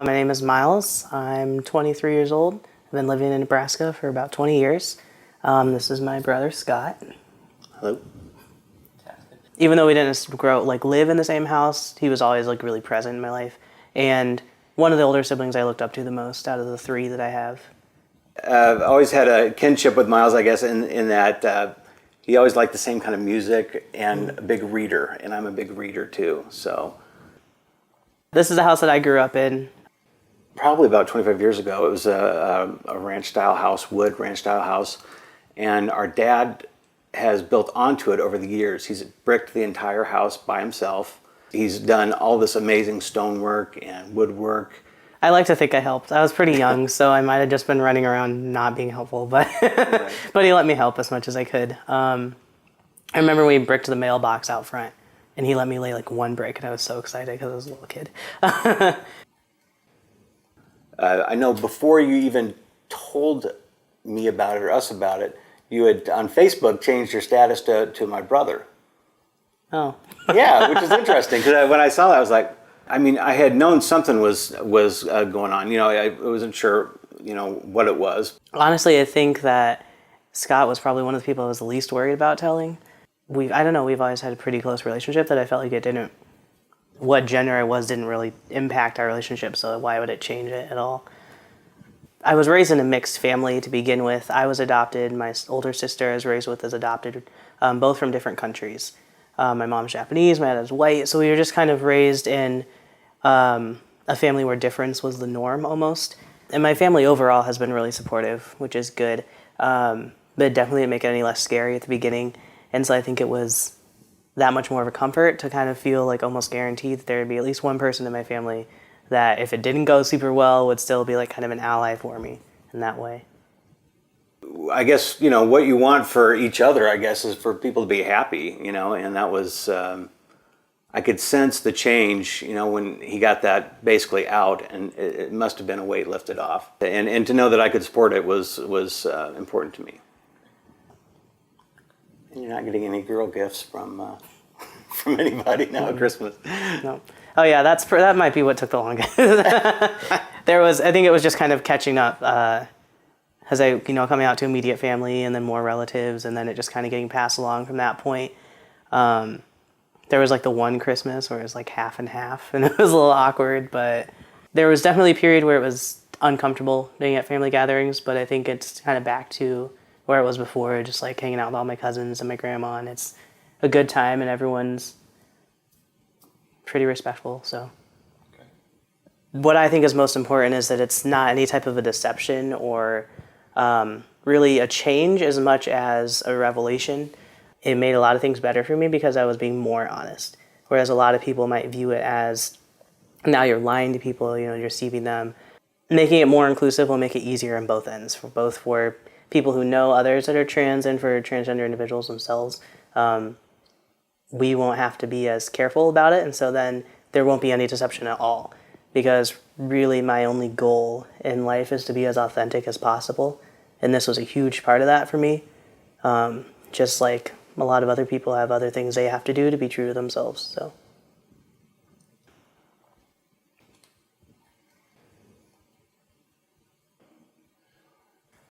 My name is Miles. I'm 23 years old. I've been living in Nebraska for about 20 years. This is my brother, Scott. Hello. Even though we didn't live in the same house, he was always really present in my life. And one of the older siblings I looked up to the most out of the three that I have. I've always had a kinship with Miles, I guess, in that he always liked the same kind of music and a big reader, and I'm a big reader too. So This is the house that I grew up in. probably about 25 years ago, it was a ranch-style house, wood ranch-style house, and our dad has built onto it over the years. He's bricked the entire house by himself. He's done all this amazing stonework and woodwork. I like to think I helped. I was pretty young, so I might have just been running around not being helpful, but Right. but he let me help as much as I could. I remember we bricked the mailbox out front, and he let me lay one brick, and I was so excited because I was a little kid. I know before you even told me about it or us about it, you had on Facebook changed your status to my brother. Oh. Yeah, which is interesting because when I saw that, I was like, I had known something was going on. I wasn't sure, what it was. Honestly, I think that Scott was probably one of the people I was the least worried about telling. I don't know, we've always had a pretty close relationship that I felt like what gender I was didn't really impact our relationship, so why would it change it at all? I was raised in a mixed family to begin with. I was adopted. My older sister I was raised with as adopted, both from different countries. My mom's Japanese, my dad is white, so we were just kind of raised in a family where difference was the norm almost. And my family overall has been really supportive, which is good, but it definitely didn't make it any less scary at the beginning. And so I think it was that much more of a comfort to kind of feel almost guaranteed that there would be at least one person in my family that if it didn't go super well would still be kind of an ally for me in that way. I guess, what you want for each other, I guess, is for people to be happy, and that was, I could sense the change, when he got that basically out, and it must have been a weight lifted off. And to know that I could support it was important to me. And you're not getting any girl gifts from from anybody now at Christmas. No. Oh yeah, that might be what took the longest. I think it was just kind of catching up as I, coming out to immediate family and then more relatives, and then it just kind of getting passed along from that point. There was the one Christmas where it was half and half, and it was a little awkward, but there was definitely a period where it was uncomfortable being at family gatherings, but I think it's kind of back to where it was before, just hanging out with all my cousins and my grandma, and it's a good time, and everyone's pretty respectful, so. Okay. What I think is most important is that it's not any type of a deception or really a change as much as a revelation. It made a lot of things better for me because I was being more honest, whereas a lot of people might view it as now you're lying to people, you're deceiving them. Making it more inclusive will make it easier on both ends, for people who know others that are trans and for transgender individuals themselves. We won't have to be as careful about it, and so then there won't be any deception at all, because really my only goal in life is to be as authentic as possible, and this was a huge part of that for me. Just like a lot of other people have other things they have to do to be true to themselves, so.